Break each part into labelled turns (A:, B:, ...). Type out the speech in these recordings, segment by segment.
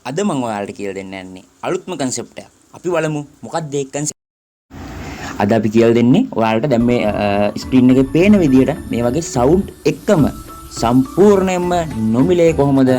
A: අද මම ඔයාලට කියලා දෙන්න යන්නේ අලුත්ම concept එකක්. අපි බලමු මොකක්ද ඒ concept. අද අපි කියලා දෙන්නේ ඔයාලට දැන් මේ ස්ක්‍රීන් එකේ පේන විදිහට මේ වගේ sound එකම සම්පූර්ණයෙන්ම නොමිලේ කොහොමද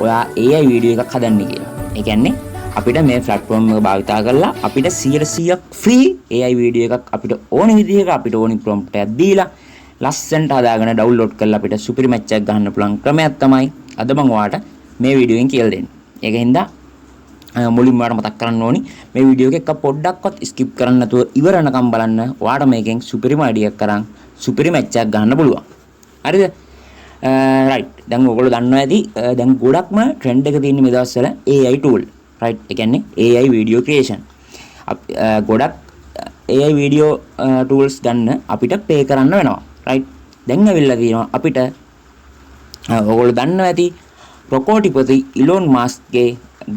A: ඔයා AI වීඩියෝ එකක් හදන්නේ කියලා. ඒ කියන්නේ අපිට මේ platform එක භාවිතා කරලා අපිට 100%ක් free AI වීඩියෝ එකක් අපිට ඕන විදිහක අපිට ඕනි prompt එකක් දීලා ලස්සනට හදාගෙන download කරලා අපිට super match එකක් ගන්න පුළුවන් ක්‍රමයක් තමයි අද මම ඔයාලට මේ වීඩියෝ එකෙන් කියලා දෙන්නේ. ඒකින්ද මුලින්ම ඔයාලට මතක් කරන්න ඕනි මේ වීඩියෝ එක පොඩ්ඩක්වත් ස්කිප් කරන්න නැතුව ඉවරනකම් බලන්න. ඔයාලට මේකෙන් සුපිරිම අයිඩියා එකක් කරන් සුපිරි මැච් එකක් ගන්න පුළුවන්. හරිද? රයිට්. දැන් ඔයගොල්ලෝ දන්නවා ඇති දැන් ගොඩක්ම ට්‍රෙන්ඩ් එක තියෙන මේ දවස්වල AI tool. රයිට්. ඒ කියන්නේ AI video creation. ගොඩක් AI video tools ගන්න අපිට pay කරන්න වෙනවා. රයිට්. දැන් ඇවිල්ලා තියෙනවා අපිට ඔයගොල්ලෝ දන්නවා ඇති ප්‍රකෝටිපති ඉලෝන් මාස්ක්ගේ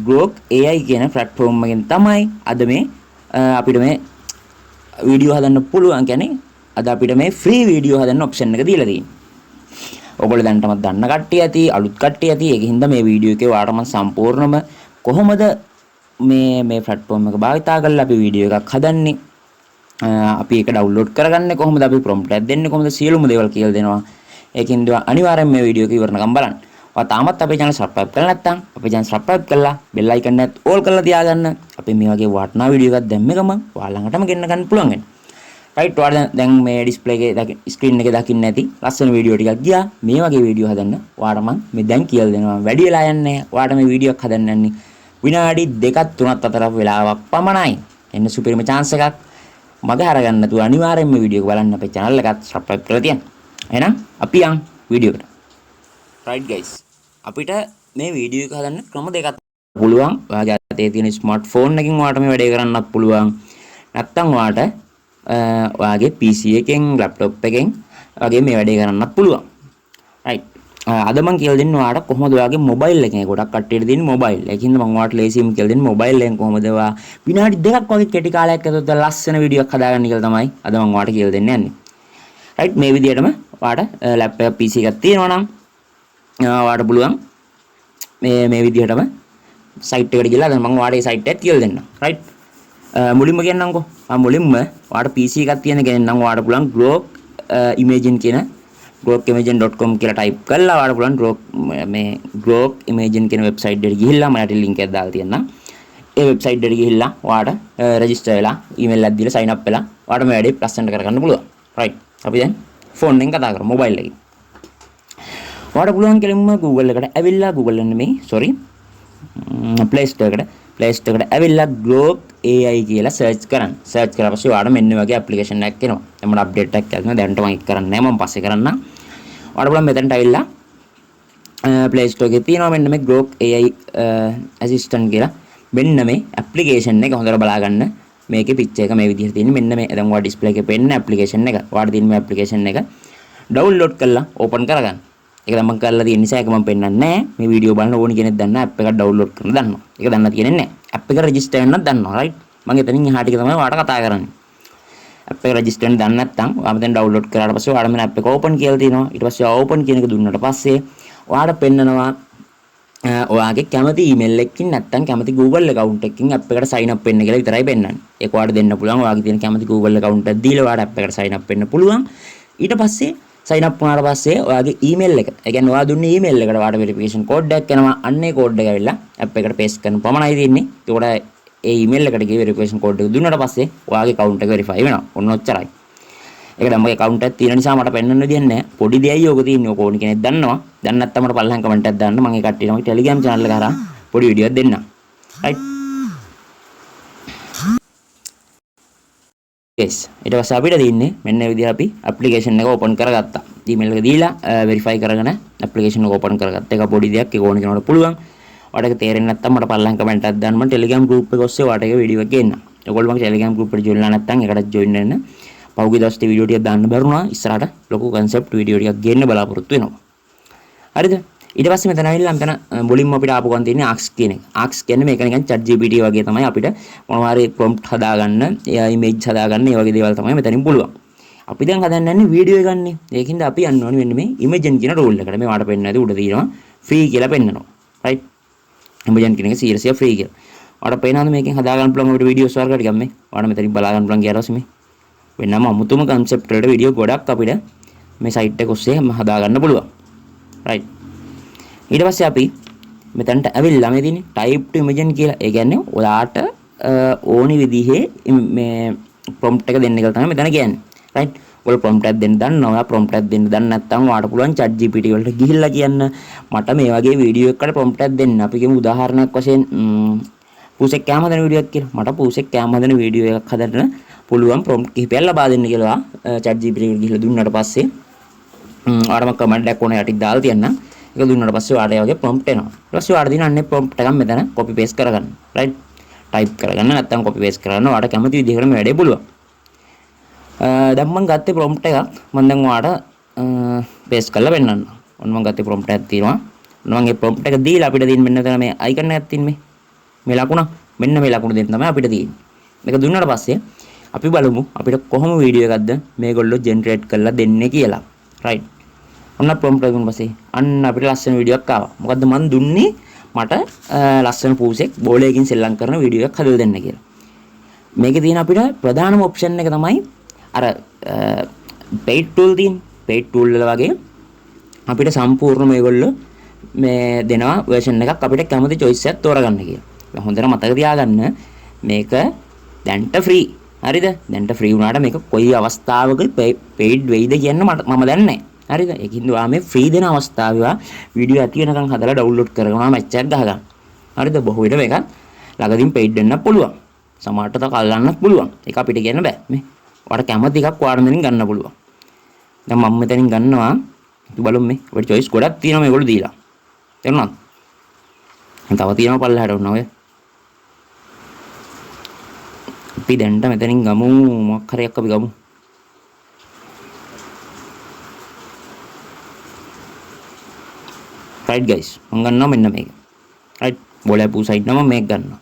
A: Grok AI කියන platform එකෙන් තමයි අද මේ අපිට මේ වීඩියෝ හදන්න පුළුවන්. කියන්නේ අද අපිට මේ free වීඩියෝ හදන්න option එක දීලා තියෙනවා. ඔයගොල්ලෝ දැනටමත් දන්න කට්ටිය ඇති, අලුත් කට්ටිය ඇති. ඒකින්ද මේ වීඩියෝ එකේ ඔයාලට මම සම්පූර්ණම කොහොමද මේ platform එක භාවිතා කරලා අපි වීඩියෝ එකක් හදන්නේ, අපි ඒක download කරගන්නේ කොහොමද, අපි prompt එකක් දෙන්නේ කොහොමද, සියලුම දේවල් කියලා දෙනවා. ඒකින්ද අනිවාර්යෙන් මේ වීඩියෝ එක ඉවරනකම් බලන්න. ඔයා තාමත් අපේ channel subscribe කරලා නැත්නම් අපේ channel subscribe කරලා bell icon එකත් all කරලා තියාගන්න. අපි මේ වගේ වටිනා වීඩියෝ එකක් දැම්ම ගමන් ඔයාලා ළඟටම ගෙන්න ගන්න පුළුවන් වෙනවා. රයිට්. ඔයාලා දැන් මේ display එකේ screen එකේ දකින්න ඇති ලස්සන වීඩියෝ ටිකක් ගියා. මේ වගේ වීඩියෝ හදන්න ඔයාලට මම මේ දැන් කියලා දෙනවා. වැඩි වෙලා යන්නේ ඔයාලට මේ වීඩියෝ එකක් හදන්න යන්නේ විනාඩි 2ක් 3ක් අතර වෙලාවක් පමණයි. එන්න සුපිරිම chance එකක්. මග හරගන්න නැතුව අනිවාර්යෙන්ම මේ වීඩියෝ එක බලන්න. අපේ channel එකත් subscribe කරලා තියන්න. එහෙනම් අපි යන් වීඩියෝ එකට. right guys. අපිට මේ වීඩියෝ එක හදන්න ක්‍රම දෙකක් පුළුවන්. ඔයාගේ අතේ තියෙන ස්මාර්ට්ෆෝන් එකකින් ඔයාලට මේ වැඩේ කරන්නත් පුළුවන්. නැත්නම් ඔයාලට ඔයාගේ PC එකෙන් laptop එකෙන් වගේ මේ වැඩේ කරන්නත් පුළුවන්. right. අද මම කියලා දෙන්නේ ඔයාලට කොහොමද ඔයාගේ mobile එකෙන් ගොඩක් කට්ටියට දෙන්නේ mobile. ඒකින්ද මම ඔයාලට ලේසියෙන් කියලා දෙන්නේ mobile එකෙන් කොහොමද ඔයා විනාඩි 2ක් වගේ කෙටි කාලයක් ඇතුළත ලස්සන වීඩියෝ එකක් හදාගන්න කියලා තමයි අද මම ඔයාලට කියලා දෙන්න යන්නේ. right. මේ විදිහටම ඔයාලට laptop PC එකක් තියෙනවා නම් ඔයාලට පුළුවන් මේ විදිහටම site එකට ගිහලා දැන් මම ඔයාලට ඒ site එකත් කියලා දෙන්නම්. right. මුලින්ම කියන්නම්කෝ. මුලින්ම ඔයාලට PC එකක් තියෙන කෙනෙක් නම් ඔයාලට පුළුවන් Grok Imagine කියන grokimagine.com කියලා type කරලා ඔයාලට පුළුවන් Grok Imagine කියන website එකට ගිහිල්ලා මම යට link එකක් දාලා තියෙනවා. ඒ website එකට ගිහිල්ලා ඔයාලට register වෙලා email එකක් දීලා sign up වෙලා ඔයාලට මේ වැඩේ ලස්සනට කරගන්න පුළුවන්. right. අපි දැන් phone එකෙන් කතා කරමු mobile එකකින්. ඔයාලට පුළුවන් කෙලින්ම Google එකට ඇවිල්ලා Google නෙමෙයි sorry Play Store එකට ඇවිල්ලා Grok AI කියලා search කරන්න. search කරලා පස්සේ ඔයාලට මෙන්න වගේ application එකක් එනවා. එතන update එකක් කරනවා. දැනට මම ඒක කරන්නේ නැහැ. මම පස්සේ කරන්නම්. ඔයාලට පුළුවන් මෙතනට ඇවිල්ලා Play Store එකේ තියෙනවා මෙන්න මේ Grok AI assistant කියලා. මෙන්න මේ application එක හොඳට බලා ගන්න. මේකේ picture එක මේ විදිහට තියෙන්නේ. මෙන්න මේ දැන් ඔයාලා display එකේ පෙන්න application එක. ඔයාලට තියෙන මේ application එක download කරලා open කරගන්න. ඒක දැන් මම කරලා තියෙන නිසා ඒක මම පෙන්නන්නේ නැහැ. මේ වීඩියෝ බලන ඕනි කෙනෙක් දන්නා app එක download කරන්න දන්නවා. ඒක දන්න තියෙන්නේ නැහැ. app එක register වෙන්නත් දන්නවා. right. මම එතනින් එහා ටික තමයි ඔයාලට කතා කරන්නේ. app එක register වෙන්න දන්නේ නැත්නම් ඔයා මෙතෙන් download කරාට පස්සේ ඔයාලා මෙන්න app එක open කියලා තියෙනවා. ඊට පස්සේ open කියන එක දුන්නාට පස්සේ ඔයාලට පෙන්නනවා ඔයාගේ කැමති email එකකින් නැත්නම් කැමති Google account එකකින් app එකට sign up වෙන්න කියලා විතරයි පෙන්නන්නේ. ඒක ඔයාලට දෙන්න පුළුවන්. ඔයාගේ තියෙන කැමති Google account එක දීලා ඔයාලට app එකට sign up වෙන්න පුළුවන්. ඊට පස්සේ sign up වුණාට පස්සේ ඔයාගේ email එක, ඒ කියන්නේ ඔයා දුන්නේ email එකට ඔයාලට verification code එකක් එනවා. අන්න ඒ code එක ඇවිල්ලා app එකට paste කරන පමණයි තියෙන්නේ. ඒකට ඒ email එකට ගිහ verification code එක දුන්නාට පස්සේ ඔයාගේ account එක verify වෙනවා. ඔන්න ඔච්චරයි. ඒක නම් මගේ account එකක් තියෙන නිසා මට පෙන්වන්න දෙයක් නැහැ. පොඩි දෙයයි ඕක තියෙන්නේ. ඕක ඕනි කෙනෙක් දන්නවා. දැන් නැත්තම් මට පල්ලෙහාන් comment එකක් දාන්න. මම ඒ කට්ටියට මගේ Telegram channel එක හරහා පොඩි වීඩියෝ එකක් දෙන්නම්. right. yes. ඊට පස්සේ අපිට තියෙන්නේ මෙන්න මේ විදිහට අපි application එක open කරගත්තා. email එක දීලා verify කරගෙන application එක open කරගත්තා. ඒක පොඩි දෙයක්. ඒක ඕන කෙනෙකුට පුළුවන්. ඔයාලට ඒක තේරෙන්නේ නැත්නම් මට පල්ලෙහාන් comment එකක් දාන්න. මම Telegram group එක ඔස්සේ ඔයාලට ඒක වීඩියෝ එක ගෙන්නම්. ඔයගොල්ලෝ මගේ Telegram group එකට join වෙලා නැත්නම් ඒකට join වෙන්න. පහුගිය දවසේ වීඩියෝ ටිකක් දාන්න බැරුණා. ඉස්සරහට ලොකු concept වීඩියෝ ටිකක් ගෙන්න බලාපොරොත්තු වෙනවා. හරිද? ඊට පස්සේ මෙතන ඇවිල්ලා මෙතන මුලින්ම අපිට ආපු ගමන් තියෙන්නේ ask කියන එක. ask කියන්නේ මේක නිකන් chat GPT වගේ තමයි අපිට මොනවා හරි prompt හදාගන්න, image හදාගන්න, ඒ වගේ දේවල් තමයි මෙතනින් පුළුවන්. අපි දැන් හදන්න යන්නේ වීඩියෝ එක ගන්න. ඒකින්ද අපි යන්න ඕනේ මෙන්න මේ Imagine කියන tool එකට. මේ වාට පෙන්නන ඇති උඩ තියෙනවා free කියලා පෙන්නනවා. right. ඉමේජන් කියන එක 100% ෆ්‍රී කියලා. ඔයාලට පේනවද මේකෙන් හදා ගන්න පුළුවන් අපිට වීඩියෝස් වර්ග ටිකක් මේ. ඔයාලට මෙතනින් බලා ගන්න පුළුවන් ඊට පස්සේ මේ වෙනම අමුතුම concept වලට වීඩියෝ ගොඩක් අපිට මේ site එක ඔස්සේ හදා ගන්න පුළුවන්. right. ඊට පස්සේ අපි මෙතනට ඇවිල්ලා මේ තියෙන්නේ type to imagen කියලා. ඒ කියන්නේ ඔයාට ඕනි විදිහේ මේ prompt එක දෙන්න කියලා තමයි මෙතන කියන්නේ. right. ඔයාලා prompt එකක් දෙන්න දන්නවා. prompt එකක් දෙන්න දන්නේ නැත්නම් ඔයාට පුළුවන් chat GPT වලට ගිහිල්ලා කියන්න මට මේ වගේ වීඩියෝ එකකට prompt එකක් දෙන්න. අපි කියමු උදාහරණයක් වශයෙන් පූසෙක් කැම හදන වීඩියෝ එකක් කියලා. මට පූසෙක් කැම හදන වීඩියෝ එකක් හදන්න පුළුවන් prompt කිහිපයක් ලබා දෙන්න කියලා chat GPT එකට ගිහිල්ලා දුන්නාට පස්සේ ඔයාලම කමෙන්ට් එකක් ඕනේ යටින් දාලා තියන්න. ඒක දුන්නාට පස්සේ ඔයාලට ඒ වගේ prompt එනවා. ඊට පස්සේ ඔයාලට දින අන්නේ prompt එකක් මෙතන copy paste කරගන්න. right. type කරගන්න නැත්නම් copy paste කරන්න ඔයාලට කැමති විදිහකට මේ වැඩේ පුළුවන්. දැන් මම ගත්තේ prompt එකක්. මම දැන් ඔයාලට paste කරලා පෙන්නන්න. ඔන්න මම ගත්තේ prompt එකක් තියෙනවා. ඔන්න මම මේ prompt එක දීලා අපිට දෙන්න මෙන්න මෙතන මේ icon එකක් තියෙන්නේ මේ ලකුණ. මෙන්න මේ ලකුණ දෙන්න තමයි අපිට තියෙන්නේ. මේක දුන්නාට පස්සේ අපි බලමු අපිට කොහොම වීඩියෝ එකක්ද මේගොල්ලෝ ජෙනරේට් කරලා දෙන්නේ කියලා. right. ඔන්න prompt එක දුන්න පස්සේ අන්න අපිට ලස්සන වීඩියෝ එකක් ආවා. මොකද්ද මම දුන්නේ මට ලස්සන පූසෙක් බෝලයකින් සෙල්ලම් කරන වීඩියෝ එකක් හදලා දෙන්න කියලා. මේකේ තියෙන අපිට ප්‍රධානම ඔප්ෂන් එක තමයි අර paid tool තියෙන. paid tool වල වගේ අපිට සම්පූර්ණ මේගොල්ලෝ මේ දෙනවා version එකක් අපිට කැමති choice එකක් තෝරගන්න කියලා. හොඳට මතක තියාගන්න මේක දැන්ට free. හරිද? දැන්ට free වුණාට මේක කොයි අවස්ථාවක paid වෙයිද කියන්න මම දන්නේ නැහැ. හරිද? ඒකින්ද ඔයා මේ free දෙන අවස්ථාවේ වීඩියෝ ඇති වෙනකන් හදලා download කරගෙන මැච් එකක් ගහගන්න. හරිද? බොහෝ විට මේක ළඟදීන් paid වෙන්න පුළුවන්. සමහරට තව කල්ලන්නත් පුළුවන්. ඒක අපිට කියන්න බෑ. මේ ඔයාලට කැමති එකක් ඔයාලට මෙතනින් ගන්න පුළුවන්. දැන් මම මෙතනින් ගන්නවා. අපි බලමු මේ. ඔය choice ගොඩක් තියෙනවා මේගොල්ලෝ දීලා. තේරුණාද? තව තියෙනවා පල්ලෙහාට වුණා ඔය. අපි දැන්ට මෙතනින් ගමු මොකක් හරි එකක් අපි ගමු. right guys මම ගන්නවා මෙන්න මේක. right බෝලේ පූ සයිඩ් නම මේක ගන්නවා.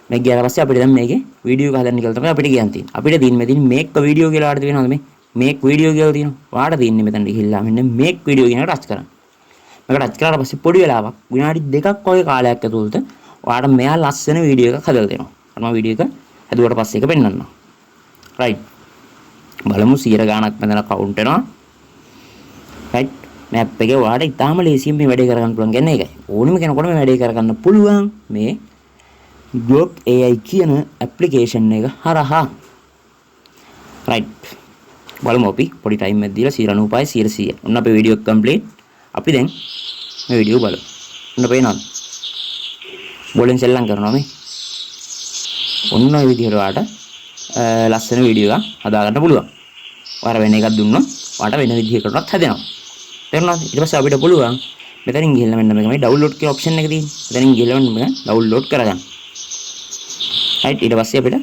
A: මේක ගියාට පස්සේ අපිට දැන් මේකේ වීඩියෝ එක හදන්න කියලා තමයි අපිට කියන්න තියෙන්නේ. අපිට තියෙන්නේ මෙතන මේක වීඩියෝ කියලා ආඩ තියෙනවද මේ? මේක වීඩියෝ කියලා තියෙනවා. ඔයාලට තියෙන්නේ මෙතන ගිහිල්ලා මෙන්න මේක වීඩියෝ කියන එක ටච් කරන්න. මේක ටච් කරාට පස්සේ පොඩි වෙලාවක් විනාඩි 2ක් වගේ කාලයක් ඇතුළත ඔයාලට මෙයා ලස්සන වීඩියෝ එකක් හදලා දෙනවා. මම වීඩියෝ එක හදුවට පස්සේ ඒක පෙන්නන්නම්. right බලමු 100 ගාණක් මෙතන කවුන්ට් වෙනවා. right මැප් එකේ ඔයාලට ඉතාලම ලේසියෙන් මේ වැඩේ කරගන්න පුළුවන් කියන්නේ ඒකයි. ඕනෙම කෙනෙකුට මේ වැඩේ කරගන්න පුළුවන් මේ Grok AI කියන ඇප්ලිකේෂන් එක හරහා. right බලමු අපි පොඩි ටයිම් එකක් දීලා 95 100. ඔන්න අපේ වීඩියෝ එක කම්ප්ලීට්. අපි දැන් මේ වීඩියෝ බලමු. ඔන්න පේනවද? බෝලෙන් සෙල්ලම් කරනවා මේ. ඔන්න ඔය විදිහට ඔයාලට ලස්සන වීඩියෝ එකක් හදා ගන්න පුළුවන්. ඔයාලා වෙන එකක් දුන්නොත් ඔයාලට වෙන විදිහකටවත් හැදෙනවා. තේරුණාද? ඊට පස්සේ අපිට පුළුවන් මෙතනින් ගිහිල්ලා මෙන්න මේ ඩවුන්ලෝඩ් කියන ඔප්ෂන් එක තියෙනවා. මෙතනින් ගිහිල්ලා මෙන්න මේක ඩවුන්ලෝඩ් කරගන්න. right ඊට පස්සේ අපිට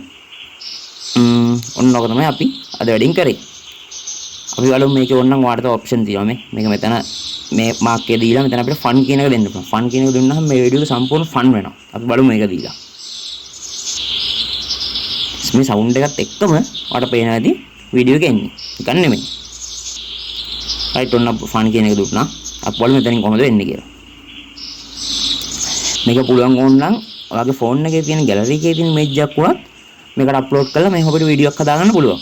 A: ඔන්න ඔක තමයි අපි අද වැඩින් කරේ. අපි බලමු මේකේ ඕනනම් ඔයාලට ඔප්ෂන් තියෙනවා මේක මෙතන මේ මාක් එක දීලා මෙතන අපිට ෆන් කියන එක දෙන්න පුළුවන්. ෆන් කියන එක දුන්නාම මේ වීඩියෝ එක සම්පූර්ණ ෆන් වෙනවා. අපි බලමු මේක දීලා. මේ සවුන්ඩ් එකත් එක්කම ඔයාලට පේන ඇති වීඩියෝ එක එන්නේ. නිකන් නෙමෙයි. right ඔන්න ෆන් කියන එක දුන්නා. අපි බලමු මෙතනින් කොහොමද වෙන්නේ කියලා. මේක පුළුවන් ඕනනම් ඔයාගේ ෆෝන් එකේ තියෙන ගැලරි එකේ තියෙන ඉමේජ් එකක් උනත් මේකට අප්ලෝඩ් කරලා මේ අපිට වීඩියෝ එකක් හදාගන්න පුළුවන්.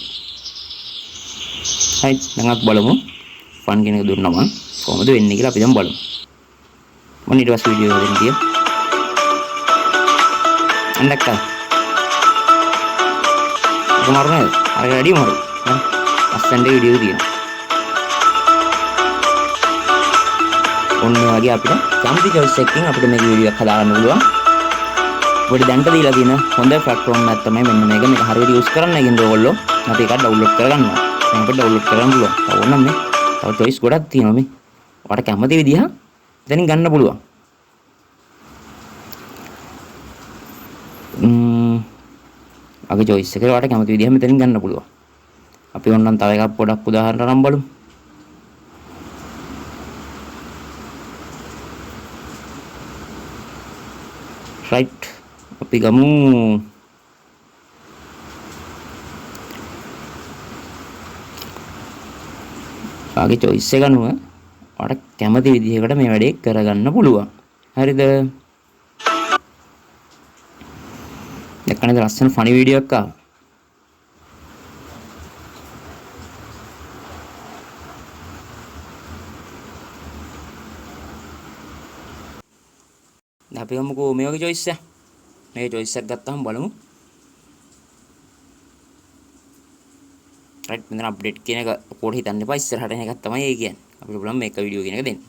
A: right දැන් අපි බලමු ෆන් කියන එක දුන්නා මම කොහොමද වෙන්නේ කියලා අපි දැන් බලමු. මම ඊට පස්සේ වීඩියෝ එක දෙන්න ගියා. අන්නක්කා. කොහොමද? අර රෙඩි මොකද? අස්සෙන්ද වීඩියෝ තියෙනවා. ඔන්න වගේ අපිට කැමති choice එකකින් අපිට මේක වීඩියෝ එකක් හදාගන්න පුළුවන්. ඔබට දැන්ට දීලා තියෙන හොඳ platform එකක් තමයි මෙන්න මේක. මේක හරියට use කරන්න ඉතින් ඔයගොල්ලෝ අපි එකක් download කරගන්නවා. මේක download කරගන්න පුළුවන්. තව ඕනනම් මේ තව choice ගොඩක් තියෙනවා මේ. ඔයාලට කැමති විදිහ දැනින් ගන්න පුළුවන්. අගේ choice එක ඔයාලට කැමති විදිහ මෙතනින් ගන්න පුළුවන්. අපි ඕනනම් තව එකක් පොඩක් උදාහරණයක් නම් බලමු. right අපි ගමු ආගේ choice එක අනුව ඔයාලට කැමති විදිහකට මේ වැඩේ කරගන්න පුළුවන්. හරිද? දැක්කනද ලස්සන ෆනි වීඩියෝ එකක් ආවා. දැන් අපි ගමුකෝ මේ වගේ choice එක. මේ choice එක ගත්තාම බලමු. right මෙතන අප්ඩේට් කියන එක පොඩි හිතන්න එපා. ඉස්සරහට එන එකක් තමයි ඒ කියන්නේ. අපිට බලමු මේක වීඩියෝ කියන එක දෙන්න.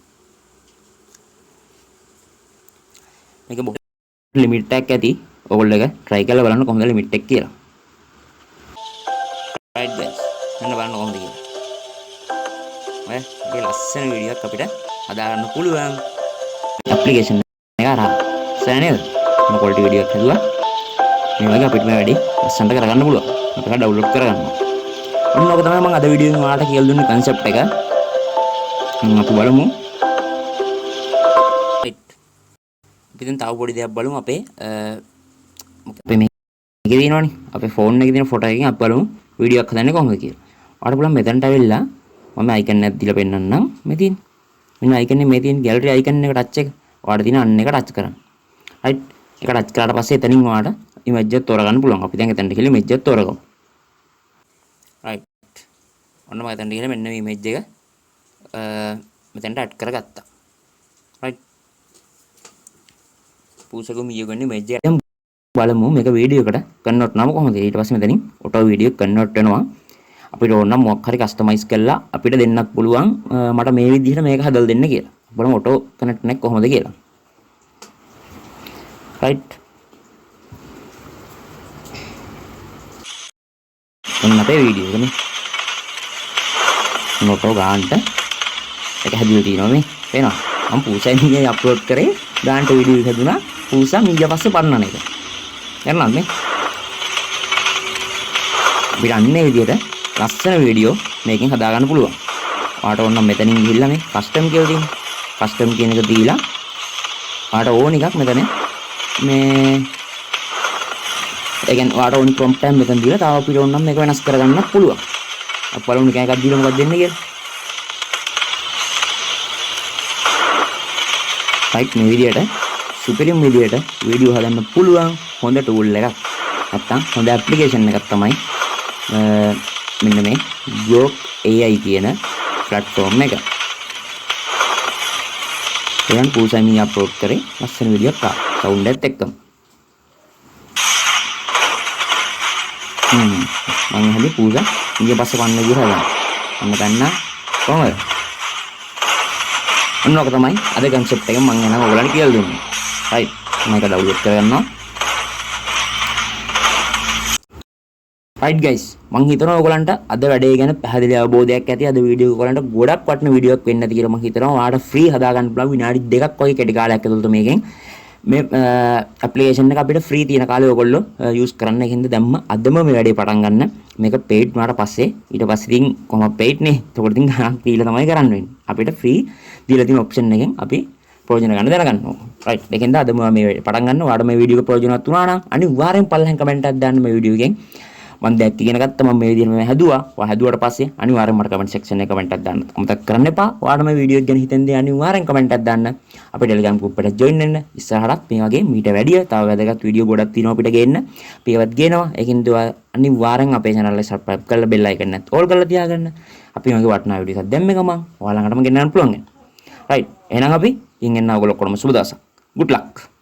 A: මේක ලිමිට් එකක් ඇති. ඕගොල්ලෝ එක try කරලා බලන්න කොහොමද ලිමිට් එක කියලා. right guys. මෙන්න බලන්න කොහොමද කියලා. ඔය මේ ලස්සන වීඩියෝ එකක් අපිට හදා ගන්න පුළුවන්. application එක අරන්. සෑනේද? මම quality වීඩියෝ එකක් හදුවා. මේ වගේ අපිට මේ වැඩි ලස්සනට කරගන්න පුළුවන්. අපිට ඩවුන්ලෝඩ් කරගන්න. ඔන්න ඔක තමයි මම අද වීඩියෝ එකෙන් ඔයාලට කියලා දුන්නේ concept එක. අපි බලමු. අපි දැන් තව පොඩි දෙයක් බලමු අපේ මේකේ තියෙනවනේ අපේ ෆෝන් එකේ තියෙන ෆොටෝ එකකින් අපි බලමු වීඩියෝ එකක් හදන්නේ කොහොමද කියලා. ඔයාලට බලන්න මෙතනට ඇවිල්ලා මම අයිකන් එකක් දීලා පෙන්නන්නම්. මේ තියෙන. මෙන්න අයිකන් එක මේ තියෙන ගැලරි අයිකන් එක ටච් එක. ඔයාලට තියෙන අන්න එක ටච් කරන්න. right. ඒක ටච් කරාට පස්සේ එතනින් ඔයාලට ඉමේජ් එක තෝරගන්න පුළුවන්. අපි දැන් එතනට ගිහලා ඉමේජ් එක තෝරගමු. right. ඔන්න මම එතනට ගිහලා මෙන්න මේ ඉමේජ් එක මෙතනට ඇඩ් කරගත්තා. right. පූසකු මියගන්නේ ඉමේජ් එක බලමු මේක වීඩියෝ එකට කන්වර්ට් කරනම කොහොමද. ඊට පස්සේ මෙතනින් ඔටෝ වීඩියෝ කන්වර්ට් වෙනවා. අපිට ඕන නම් මොකක් හරි කස්ටමයිස් කරලා අපිට දෙන්නත් පුළුවන් මට මේ විදිහට මේක හදලා දෙන්න කියලා. බලමු ඔටෝ කනෙක්ට් එක කොහොමද කියලා. right. ඔන්න අපේ වීඩියෝ එක නේ. ඔටෝ ගානට ඒක හැදිලා තියෙනවා මේ. පේනවා. මම පූසෙන් මේ අප්ලෝඩ් කරේ ගානට වීඩියෝ එක හදුනා. පූසා ඊට පස්සේ පන්නන එක. යන්නත් නේ. අපිට අන්නේ විදිහට ලස්සන වීඩියෝ මේකෙන් හදා ගන්න පුළුවන්. ඔයාට ඕන නම් මෙතනින් ගිහිල්ලා මේ කස්ටම් කියලා තියෙනවා. කස්ටම් කියන එක දීලා ඔයාට ඕන එකක් මෙතන මේ ඒ කියන්නේ ඔයාට ඕන ප්‍රොම්ප්ට් එක මෙතන දීලා තාම අපිට ඕන නම් මේක වෙනස් කරගන්නත් පුළුවන්. අපි බලමු නිකන් එකක් දීලා මොකක්ද දෙන්නේ කියලා. right මේ විදිහට සුපිරිම විදිහට වීඩියෝ හදන්න පුළුවන් හොඳ ටූල් එකක්. නැත්තම් හොඳ ඇප්ලිකේෂන් එකක් තමයි මෙන්න මේ Grok AI කියන platform එක. ඒයන් පූසමී අප්ලෝඩ් කරේ ලස්සන වීඩියෝ එකක් සවුන්ඩ් එකත් එක්කම. මම හදේ පූසා ඊට පස්සේ වන්න ගිහලා ගන්න. අන්න ගන්න කොහමද? ඔන්නෝක තමයි අද concept එක මම එනවා ඔයගලන්ට කියලා දුන්නේ. right මේක ඩවුන්ලෝඩ් කරගන්නවා. right guys මම හිතනවා ඔයගලන්ට අද වැඩේ ගැන පැහැදිලි අවබෝධයක් ඇති. අද වීඩියෝ ඔයගලන්ට ගොඩක් වටින වීඩියෝ එකක් වෙන්න ඇති කියලා මම හිතනවා. ඔයාලට ෆ්‍රී හදා ගන්න පුළුවන් විනාඩි 2ක් වගේ කෙටි කාලයක් ඇතුළත මේකෙන් මේ ඇප්ලිකේෂන් එක අපිට ෆ්‍රී තියෙන කාලේ ඔයගොල්ලෝ යූස් කරන්න. ඒකින්ද දැම්ම අදම මේ වැඩේ පටන් ගන්න. මේක paid වුණාට පස්සේ ඊට පස්සේ ඉතින් කොහොමද paid නේ. ඒකට ඉතින් ගණන් දීලා තමයි කරන්න වෙන්නේ. අපිට ෆ්‍රී දීලා තියෙන ඔප්ෂන් එකෙන් අපි ප්‍රයෝජන ගන්න දැනගන්න ඕන. right ඒකින්ද අදම මේ පටන් ගන්න. ඔයාලට මේ වීඩියෝ එක ප්‍රයෝජනවත් වුණා නම් අනිවාර්යෙන් පල්ලෙන් කමෙන්ට් එකක් දාන්න මේ වීඩියෝ එකෙන්. මම දැක්ක ඉගෙන ගත්තා මම මේ විදිහට මේ හැදුවා. ඔයා හැදුවට පස්සේ අනිවාර්යෙන් මට කමෙන්ට් සෙක්ෂන් එකේ කමෙන්ට් එකක් දාන්න. අමතක කරන්න එපා. ඔයාලට මේ වීඩියෝ එක ගැන හිතෙන් දේ අනිවාර්යෙන් කමෙන්ට් එකක් දාන්න. අපේ Telegram group එකට join වෙන්න. ඉස්සරහට මේ වගේ මීට වැඩිය තව වැදගත් වීඩියෝ ගොඩක් තියෙනවා අපිට ගේන්න. අපි ඒවත් ගේනවා. ඒකින්ද ඔයා අනිවාර්යෙන් අපේ channel එක subscribe කරලා bell icon එකත් all කරලා තියාගන්න. අපි මේ වගේ වටිනා වීඩියෝ එකක් දැම්මේ ගමන් ඔයාලා ළඟටම ගෙන්නන්න පුළුවන්. right එහෙනම් අපි ඉන් එන්න ඔයගොල්ලෝ කොහොම සුබ දවසක්. good luck.